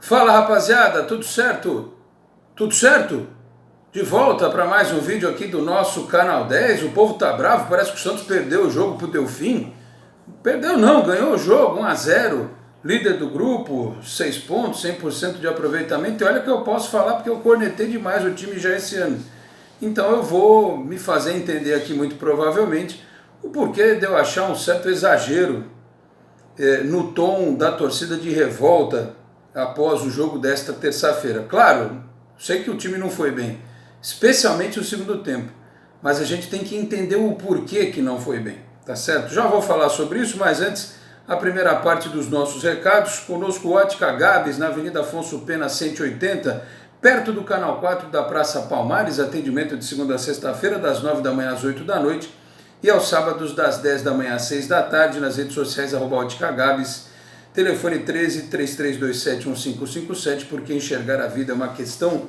Fala rapaziada, tudo certo? Tudo certo? De volta para mais um vídeo aqui do nosso Canal 10. O povo tá bravo, parece que o Santos perdeu o jogo pro Delfim. Perdeu não, ganhou o jogo 1-0, líder do grupo, 6 pontos, 100% de aproveitamento. E olha que eu posso falar porque eu cornetei demais o time já esse ano. Então eu vou me fazer entender aqui muito provavelmente o porquê de eu achar um certo exagero no tom da torcida de revolta após o jogo desta terça-feira. Claro, sei que o time não foi bem, especialmente o segundo tempo, mas a gente tem que entender o porquê que não foi bem, tá certo? Já vou falar sobre isso, mas antes, a primeira parte dos nossos recados, conosco Ótica Gabs, na Avenida Afonso Pena 180, perto do Canal 4 da Praça Palmares, atendimento de segunda a sexta-feira, das 9 da manhã às 8 da noite, e aos sábados das 10 da manhã às 6 da tarde, nas redes sociais, @óticagabs, telefone 13-3327-1557, porque enxergar a vida é uma questão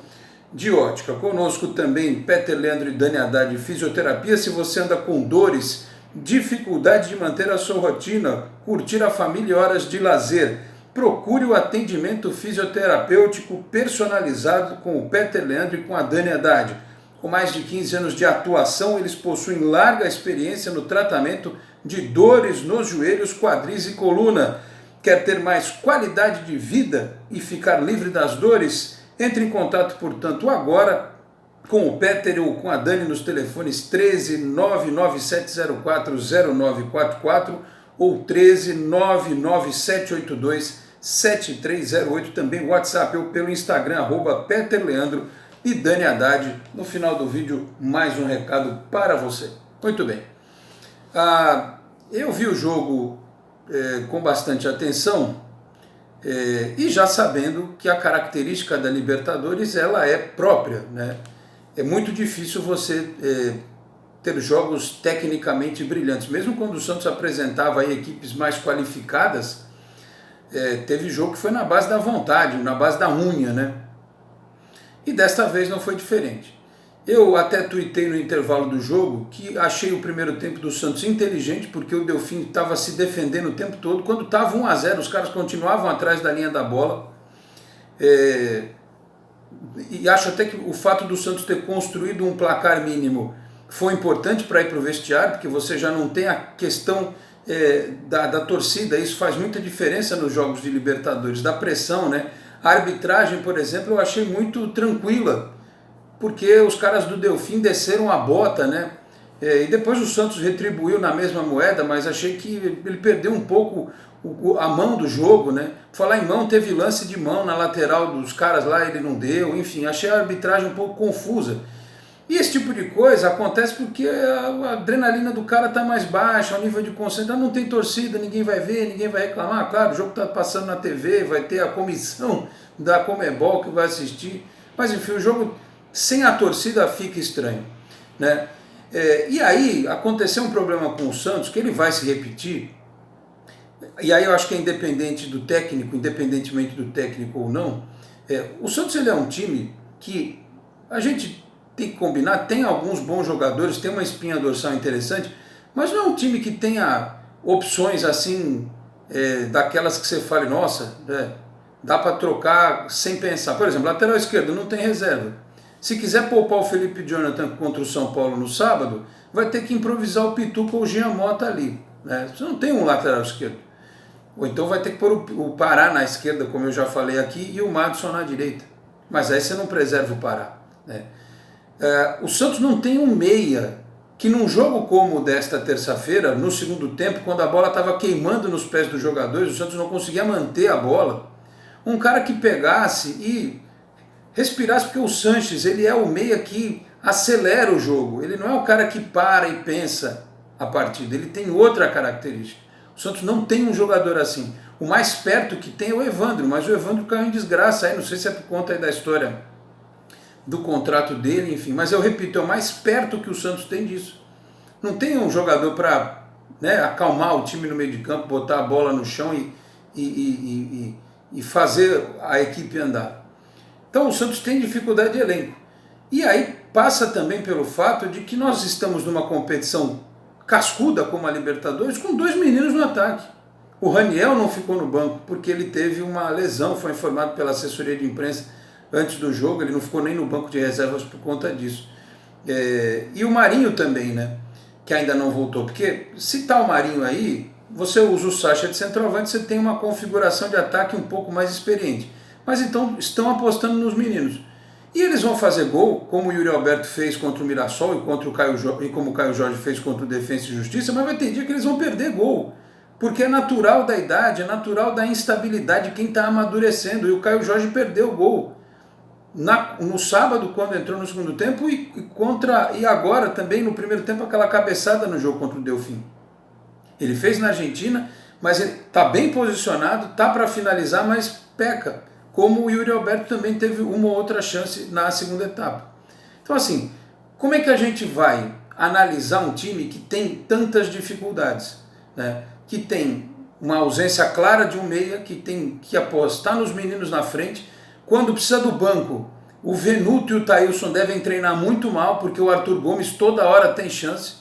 de ótica. Conosco também Peter Leandro e Dani Haddad, fisioterapia. Se você anda com dores, dificuldade de manter a sua rotina, curtir a família e horas de lazer, procure o atendimento fisioterapêutico personalizado com o Peter Leandro e com a Dani Haddad. Com mais de 15 anos de atuação, eles possuem larga experiência no tratamento de dores nos joelhos, quadris e coluna. Quer ter mais qualidade de vida e ficar livre das dores? Entre em contato, portanto, agora com o Peter ou com a Dani nos telefones 13-99704-0944 ou 13-99782-7308, também WhatsApp ou pelo Instagram, @PeterLeandro e Dani Haddad. No final do vídeo, mais um recado para você. Muito bem. Eu vi o jogo com bastante atenção e já sabendo que a característica da Libertadores ela é própria, né? É muito difícil você ter jogos tecnicamente brilhantes. Mesmo quando o Santos apresentava aí equipes mais qualificadas, teve jogo que foi na base da vontade, na base da unha, né? E desta vez não foi diferente. Eu até tuitei no intervalo do jogo que achei o primeiro tempo do Santos inteligente, porque o Delfim estava se defendendo o tempo todo. Quando estava 1-0, os caras continuavam atrás da linha da bola. E acho até que o fato do Santos ter construído um placar mínimo foi importante para ir para o vestiário, porque você já não tem a questão da torcida. Isso faz muita diferença nos jogos de Libertadores, da pressão, né? A arbitragem, por exemplo, eu achei muito tranquila, porque os caras do Delfim desceram a bota, né? E depois o Santos retribuiu na mesma moeda, mas achei que ele perdeu um pouco a mão do jogo, né? Falar em mão, teve lance de mão na lateral dos caras lá, ele não deu, enfim, achei a arbitragem um pouco confusa. E esse tipo de coisa acontece porque a adrenalina do cara está mais baixa, o nível de concentração, não tem torcida, ninguém vai ver, ninguém vai reclamar. Claro, o jogo está passando na TV, vai ter a comissão da Conmebol que vai assistir, mas enfim, o jogo sem a torcida fica estranho, né? E aí aconteceu um problema com o Santos, que ele vai se repetir, e aí eu acho que é independente do técnico, independentemente do técnico ou não, o Santos ele é um time que a gente tem que combinar, tem alguns bons jogadores, tem uma espinha dorsal interessante, mas não é um time que tenha opções assim, daquelas que você fale, nossa, dá para trocar sem pensar. Por exemplo, lateral esquerdo não tem reserva. Se quiser poupar o Felipe Jonathan contra o São Paulo no sábado, vai ter que improvisar o Pituca ou o Jean Mota ali, né? Você não tem um lateral esquerdo. Ou então vai ter que pôr o Pará na esquerda, como eu já falei aqui, e o Madison na direita. Mas aí você não preserva o Pará, né? O Santos não tem um meia que num jogo como o desta terça-feira, no segundo tempo, quando a bola estava queimando nos pés dos jogadores, o Santos não conseguia manter a bola. Um cara que pegasse e respirasse, porque o Sanches ele é o meia que acelera o jogo, ele não é o cara que para e pensa a partida, ele tem outra característica. O Santos não tem um jogador assim. O mais perto que tem é o Evandro, mas o Evandro caiu em desgraça aí, não sei se é por conta aí da história do contrato dele, enfim, mas eu repito, é o mais perto que o Santos tem disso. Não tem um jogador para, né, acalmar o time no meio de campo, botar a bola no chão e fazer a equipe andar. Então o Santos tem dificuldade de elenco. E aí passa também pelo fato de que nós estamos numa competição cascuda como a Libertadores com dois meninos no ataque. O Raniel não ficou no banco porque ele teve uma lesão, foi informado pela assessoria de imprensa antes do jogo, ele não ficou nem no banco de reservas por conta disso. E o Marinho também, né? Que ainda não voltou, porque se tá o Marinho aí, você usa o Sacha de centroavante, você tem uma configuração de ataque um pouco mais experiente. Mas então estão apostando nos meninos. E eles vão fazer gol, como o Yuri Alberto fez contra o Mirassol e como o Caio Jorge fez contra o Defensa e Justiça, mas vai ter dia que eles vão perder gol. Porque é natural da idade, é natural da instabilidade de quem está amadurecendo. E o Caio Jorge perdeu o gol no sábado, quando entrou no segundo tempo, e agora também no primeiro tempo, aquela cabeçada no jogo contra o Delfim. Ele fez na Argentina, mas ele está bem posicionado, está para finalizar, mas peca. Como o Yuri Alberto também teve uma ou outra chance na segunda etapa. Então assim, como é que a gente vai analisar um time que tem tantas dificuldades, né? Que tem uma ausência clara de um meia, que tem que apostar nos meninos na frente, quando precisa do banco, o Venuto e o Thailson devem treinar muito mal, porque o Arthur Gomes toda hora tem chance,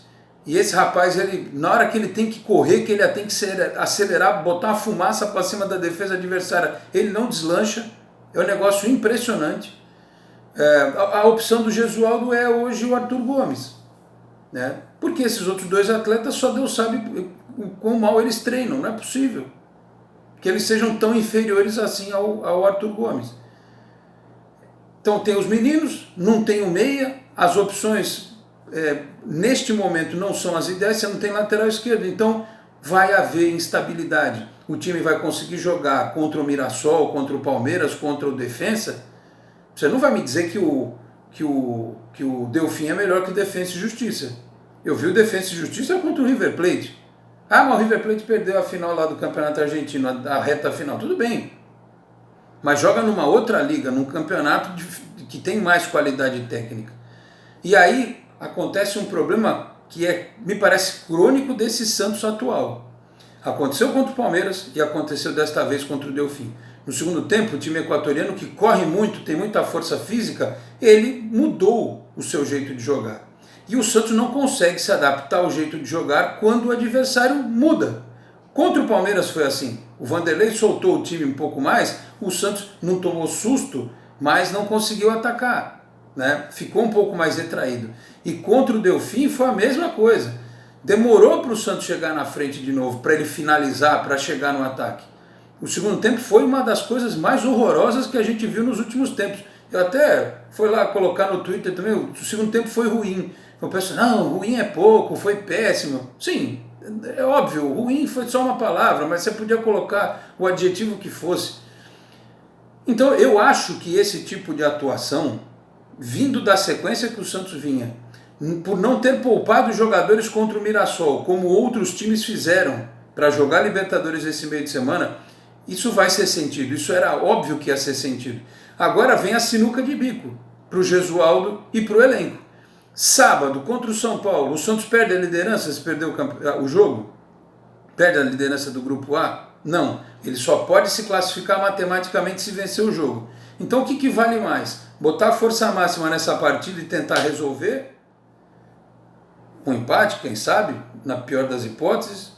e esse rapaz, ele, na hora que ele tem que correr, que ele tem que acelerar, botar uma fumaça para cima da defesa adversária, ele não deslancha, é um negócio impressionante. A opção do Gesualdo é hoje o Arthur Gomes, né? Porque esses outros dois atletas só Deus sabe o quão mal eles treinam, não é possível que eles sejam tão inferiores assim ao Arthur Gomes. Então tem os meninos, não tem o meia, as opções neste momento não são as ideias, você não tem lateral esquerdo, então vai haver instabilidade. O time vai conseguir jogar contra o Mirassol, contra o Palmeiras, contra o Defensa. Você não vai me dizer que o Delfim é melhor que o Defensa e Justiça. Eu vi o Defensa e Justiça contra o River Plate. Ah, mas o River Plate perdeu a final lá do Campeonato Argentino, a reta final. Tudo bem. Mas joga numa outra liga, num campeonato que tem mais qualidade técnica. E aí acontece um problema que me parece crônico desse Santos atual. Aconteceu contra o Palmeiras e aconteceu desta vez contra o Delfim. No segundo tempo, o time equatoriano, que corre muito, tem muita força física, ele mudou o seu jeito de jogar. E o Santos não consegue se adaptar ao jeito de jogar quando o adversário muda. Contra o Palmeiras foi assim. O Vanderlei soltou o time um pouco mais, o Santos não tomou susto, mas não conseguiu atacar, né? Ficou um pouco mais retraído. E contra o Delfim foi a mesma coisa. Demorou para o Santos chegar na frente de novo, para ele finalizar, para chegar no ataque. O segundo tempo foi uma das coisas mais horrorosas que a gente viu nos últimos tempos. Eu até fui lá colocar no Twitter também, o segundo tempo foi ruim. Eu penso, não, ruim é pouco, foi péssimo. Sim, é óbvio, ruim foi só uma palavra, mas você podia colocar o adjetivo que fosse. Então eu acho que esse tipo de atuação, vindo da sequência que o Santos vinha, por não ter poupado os jogadores contra o Mirassol, como outros times fizeram para jogar Libertadores esse meio de semana, isso vai ser sentido, isso era óbvio que ia ser sentido. Agora vem a sinuca de bico para o Gesualdo e para o elenco. Sábado, contra o São Paulo, o Santos perde a liderança se perder o jogo? Perde a liderança do Grupo A? Não, ele só pode se classificar matematicamente se vencer o jogo. Então o que vale mais? Botar força máxima nessa partida e tentar resolver? Um empate, quem sabe, na pior das hipóteses?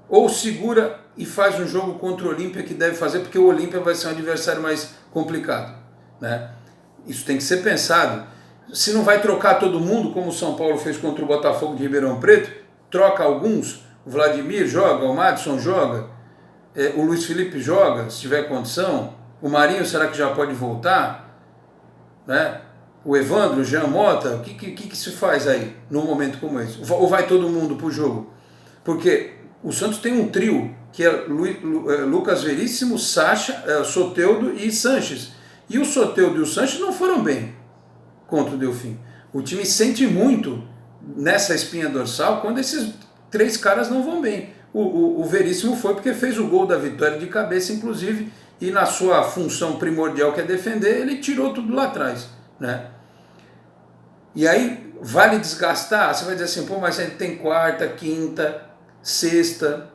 Ou segura e faz um jogo contra o Olímpia que deve fazer, porque o Olímpia vai ser um adversário mais complicado, né? Isso tem que ser pensado. Se não vai trocar todo mundo, como o São Paulo fez contra o Botafogo de Ribeirão Preto, troca alguns, o Vladimir joga, o Madison joga, o Luiz Felipe joga, se tiver condição, o Marinho será que já pode voltar, né? O Evandro, o Jean Mota, o que se faz aí num momento como esse? Ou vai todo mundo para o jogo? Porque o Santos tem um trio, que é Lucas Veríssimo, Sacha, Soteldo e Sanches. E o Soteldo e o Sanches não foram bem contra o Delfim. O time sente muito nessa espinha dorsal quando esses três caras não vão bem. O Veríssimo foi porque fez o gol da vitória de cabeça, inclusive, e na sua função primordial que é defender, ele tirou tudo lá atrás, né? E aí, vale desgastar? Você vai dizer assim, pô, mas a gente tem quarta, quinta, sexta.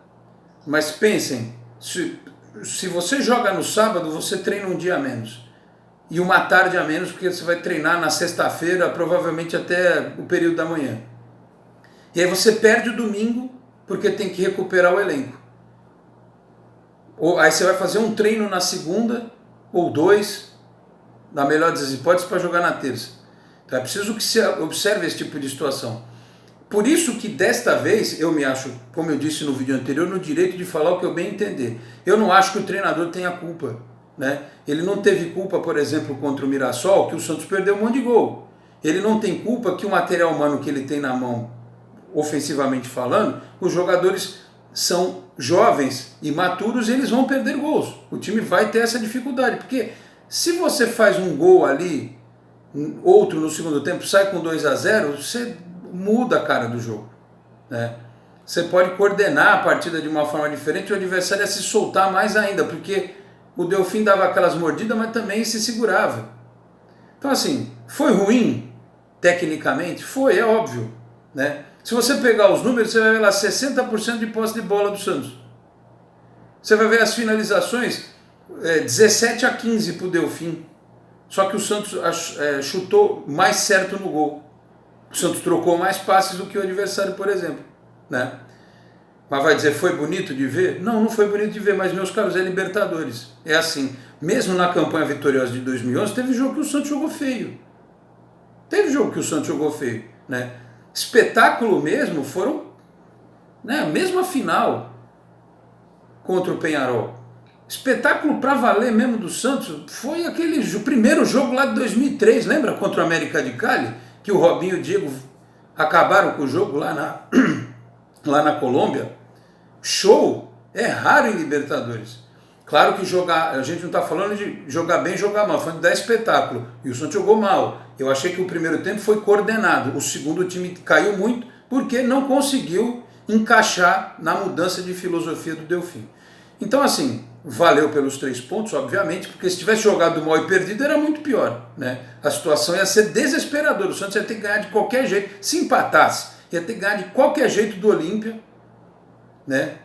Mas pensem, se você joga no sábado, você treina um dia a menos. E uma tarde a menos, porque você vai treinar na sexta-feira, provavelmente até o período da manhã. E aí você perde o domingo, porque tem que recuperar o elenco. Ou aí você vai fazer um treino na segunda, ou dois, na melhor das hipóteses, para jogar na terça. Então é preciso que você observe esse tipo de situação. Por isso que desta vez eu me acho, como eu disse no vídeo anterior, no direito de falar o que eu bem entender. Eu não acho que o treinador tenha culpa, né? Ele não teve culpa, por exemplo, contra o Mirassol, que o Santos perdeu um monte de gol. Ele não tem culpa que o material humano que ele tem na mão, ofensivamente falando, os jogadores são jovens e maturos, eles vão perder gols. O time vai ter essa dificuldade, porque se você faz um gol ali, outro no segundo tempo, sai com 2-0, você muda a cara do jogo, né? Você pode coordenar a partida de uma forma diferente, o adversário ia se soltar mais ainda, porque o Delfim dava aquelas mordidas, mas também se segurava. Então assim, foi ruim tecnicamente? Foi, é óbvio, né? Se você pegar os números, você vai ver lá 60% de posse de bola do Santos. Você vai ver as finalizações, 17-15 para o Delfim. Só que o Santos chutou mais certo no gol. O Santos trocou mais passes do que o adversário, por exemplo, né? Mas vai dizer, foi bonito de ver? Não, não foi bonito de ver, mas, meus caros, é Libertadores. É assim, mesmo na campanha vitoriosa de 2011, teve jogo que o Santos jogou feio. Teve jogo que o Santos jogou feio, né? Espetáculo mesmo foram, né, a mesma final contra o Peñarol. Espetáculo para valer mesmo do Santos foi o primeiro jogo lá de 2003, lembra? Contra o América de Cali, que o Robinho e o Diego acabaram com o jogo lá na Colômbia. Show! É raro em Libertadores. Claro que a gente não está falando de jogar bem e jogar mal, falando de dar espetáculo. E o Santos jogou mal. Eu achei que o primeiro tempo foi coordenado. O segundo time caiu muito porque não conseguiu encaixar na mudança de filosofia do Delfim. Então assim, valeu pelos 3 pontos, obviamente, porque se tivesse jogado mal e perdido era muito pior, né? A situação ia ser desesperadora. O Santos ia ter que ganhar de qualquer jeito. Se empatasse, ia ter que ganhar de qualquer jeito do Olímpia, né?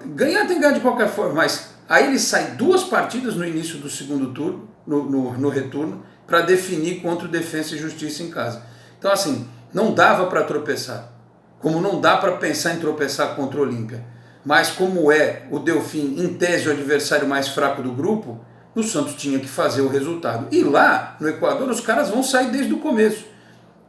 Ganhar tem que ganhar de qualquer forma, mas aí ele sai 2 partidas no início do segundo turno, no retorno, para definir contra o Defensa e Justiça em casa. Então assim, não dava para tropeçar, como não dá para pensar em tropeçar contra o Olímpia. Mas como é o Delfim, em tese, o adversário mais fraco do grupo, o Santos tinha que fazer o resultado. E lá, no Equador, os caras vão sair desde o começo.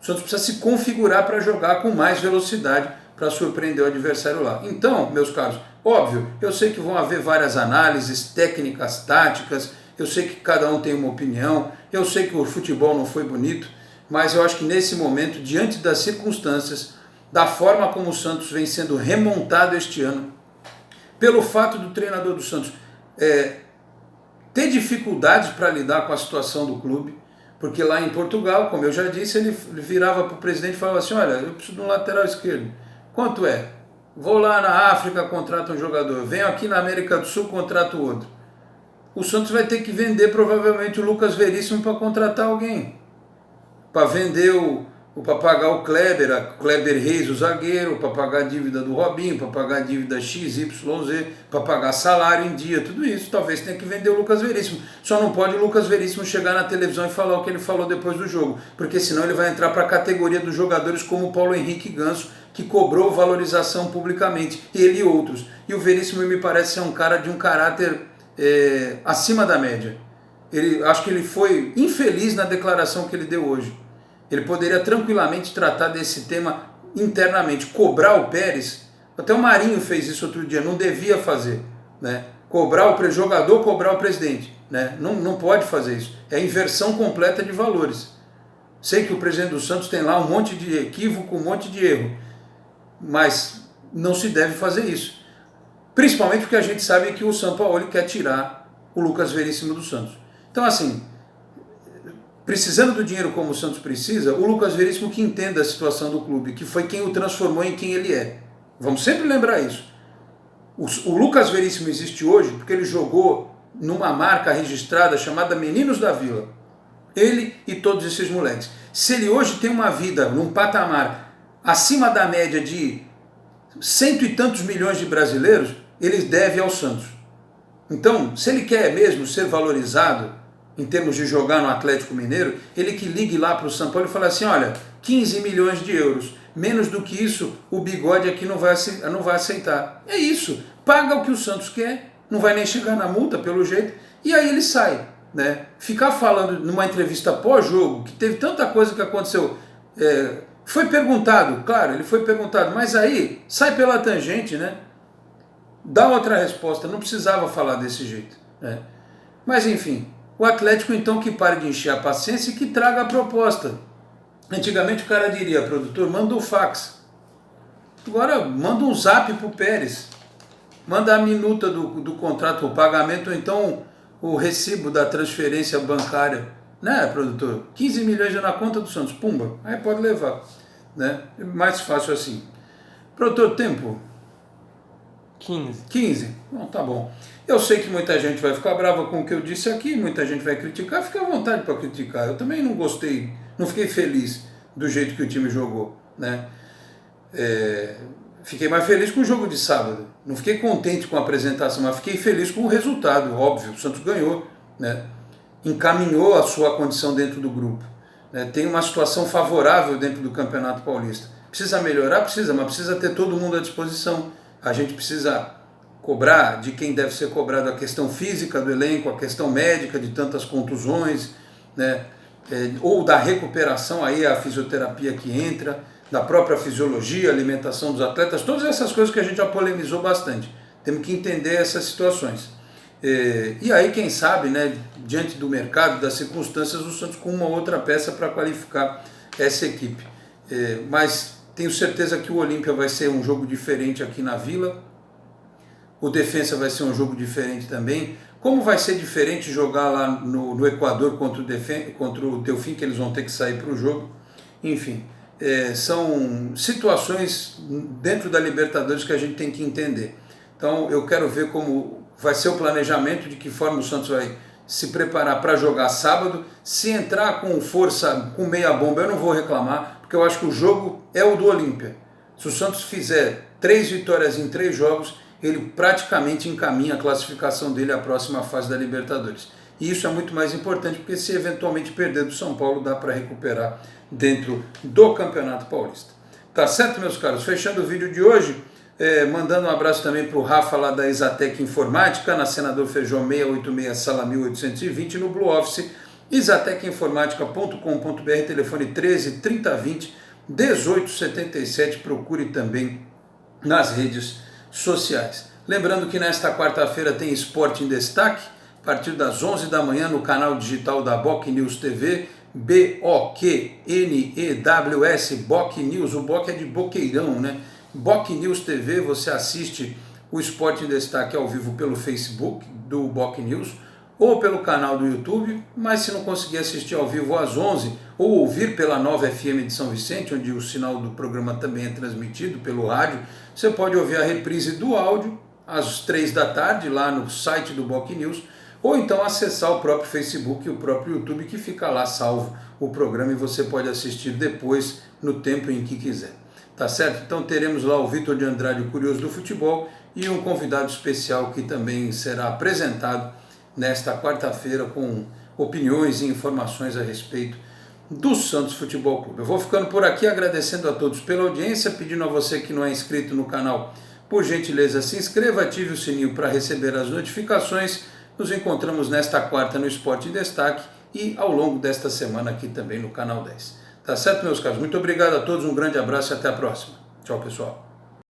O Santos precisa se configurar para jogar com mais velocidade, para surpreender o adversário lá. Então, meus caros, óbvio, eu sei que vão haver várias análises técnicas, táticas, eu sei que cada um tem uma opinião, eu sei que o futebol não foi bonito, mas eu acho que nesse momento, diante das circunstâncias, da forma como o Santos vem sendo remontado este ano, pelo fato do treinador do Santos ter dificuldades para lidar com a situação do clube, porque lá em Portugal, como eu já disse, ele virava para o presidente e falava assim, olha, eu preciso de um lateral esquerdo. Quanto é? Vou lá na África, contrato um jogador. Venho aqui na América do Sul, contrato outro. O Santos vai ter que vender provavelmente o Lucas Veríssimo para contratar alguém. Para vender para pagar o Kleber Reis, o zagueiro, para pagar a dívida do Robinho, para pagar a dívida XYZ, para pagar salário em dia, tudo isso. Talvez tenha que vender o Lucas Veríssimo. Só não pode o Lucas Veríssimo chegar na televisão e falar o que ele falou depois do jogo, porque senão ele vai entrar para a categoria dos jogadores como o Paulo Henrique Ganso, que cobrou valorização publicamente, ele e outros. E o Veríssimo me parece ser um cara de um caráter acima da média. Acho que ele foi infeliz na declaração que ele deu hoje. Ele poderia tranquilamente tratar desse tema internamente, cobrar o Pérez. Até o Marinho fez isso outro dia, não devia fazer, né? Cobrar o jogador, cobrar o presidente, né? Não pode fazer isso. É a inversão completa de valores. Sei que o presidente do Santos tem lá um monte de equívoco, um monte de erro, mas não se deve fazer isso. Principalmente porque a gente sabe que o Sampaoli quer tirar o Lucas Veríssimo do Santos. Então assim, precisando do dinheiro como o Santos precisa, o Lucas Veríssimo que entenda a situação do clube, que foi quem o transformou em quem ele é. Vamos sempre lembrar isso. O Lucas Veríssimo existe hoje porque ele jogou numa marca registrada chamada Meninos da Vila. Ele e todos esses moleques. Se ele hoje tem uma vida num patamar acima da média de 100 e tantos milhões de brasileiros, ele deve ao Santos. Então, se ele quer mesmo ser valorizado em termos de jogar no Atlético Mineiro, ele que ligue lá para o São Paulo e fale assim, olha, 15 milhões de euros, menos do que isso o Bigode aqui não vai aceitar. É isso, paga o que o Santos quer, não vai nem chegar na multa pelo jeito, e aí ele sai. Né? Ficar falando numa entrevista pós-jogo, que teve tanta coisa que aconteceu, foi perguntado, claro, ele foi perguntado, mas aí sai pela tangente, né? Dá outra resposta, não precisava falar desse jeito. Né? Mas enfim, o Atlético então que pare de encher a paciência e que traga a proposta. Antigamente o cara diria, produtor, manda um fax. Agora manda um zap pro Pérez. Manda a minuta do contrato, o pagamento, ou então o recibo da transferência bancária. Né, produtor? 15 milhões já na conta do Santos, pumba, aí pode levar. Né? Mais fácil assim. Produtor, tempo? 15? Bom, tá bom. Eu sei que muita gente vai ficar brava com o que eu disse aqui, muita gente vai criticar, fica à vontade para criticar. Eu também não gostei, não fiquei feliz do jeito que o time jogou. Né? Fiquei mais feliz com o jogo de sábado. Não fiquei contente com a apresentação, mas fiquei feliz com o resultado, óbvio. O Santos ganhou, né? Encaminhou a sua condição dentro do grupo. Né? Tem uma situação favorável dentro do Campeonato Paulista. Precisa melhorar? Precisa, mas precisa ter todo mundo à disposição. A gente precisa cobrar de quem deve ser cobrado a questão física do elenco, a questão médica de tantas contusões, né? Ou da recuperação, aí a fisioterapia que entra, da própria fisiologia, alimentação dos atletas, todas essas coisas que a gente já polemizou bastante. Temos que entender essas situações. E aí, quem sabe, né, diante do mercado, das circunstâncias, o Santos com uma outra peça para qualificar essa equipe. Mas tenho certeza que o Olímpia vai ser um jogo diferente aqui na Vila. O Defensa vai ser um jogo diferente também. Como vai ser diferente jogar lá no Equador contra o Delfim, que eles vão ter que sair para o jogo. Enfim, são situações dentro da Libertadores que a gente tem que entender. Então eu quero ver como vai ser o planejamento, de que forma o Santos vai se preparar para jogar sábado. Se entrar com força, com meia bomba, eu não vou reclamar, porque eu acho que o jogo é o do Olímpia. Se o Santos fizer 3 vitórias em 3 jogos, ele praticamente encaminha a classificação dele à próxima fase da Libertadores. E isso é muito mais importante, porque se eventualmente perder do São Paulo, dá para recuperar dentro do Campeonato Paulista. Tá certo, meus caros? Fechando o vídeo de hoje, mandando um abraço também para o Rafa lá da Exatec Informática, na Senador Feijó 686, sala 1820, no Blue Office, exatecinformatica.com.br, telefone 13 3020 1877, procure também nas redes sociais. Lembrando que nesta quarta-feira tem Esporte em Destaque, a partir das 11 da manhã no canal digital da Boc News TV, BOQNEWS, Boc News, o Boc é de Boqueirão, né? Boc News TV, você assiste o Esporte em Destaque ao vivo pelo Facebook do Boc News ou pelo canal do YouTube, mas se não conseguir assistir ao vivo às 11 ou ouvir pela Nova FM de São Vicente, onde o sinal do programa também é transmitido pelo rádio, você pode ouvir a reprise do áudio às 3 da tarde lá no site do Boc News, ou então acessar o próprio Facebook e o próprio YouTube, que fica lá salvo o programa e você pode assistir depois no tempo em que quiser. Tá certo? Então teremos lá o Vitor de Andrade, o Curioso do Futebol, e um convidado especial que também será apresentado nesta quarta-feira com opiniões e informações a respeito do Santos Futebol Clube. Eu vou ficando por aqui agradecendo a todos pela audiência, pedindo a você que não é inscrito no canal, por gentileza se inscreva, ative o sininho para receber as notificações. Nos encontramos nesta quarta no Esporte em Destaque e ao longo desta semana aqui também no Canal 10. Tá certo, meus caros? Muito obrigado a todos, um grande abraço e até a próxima. Tchau, pessoal.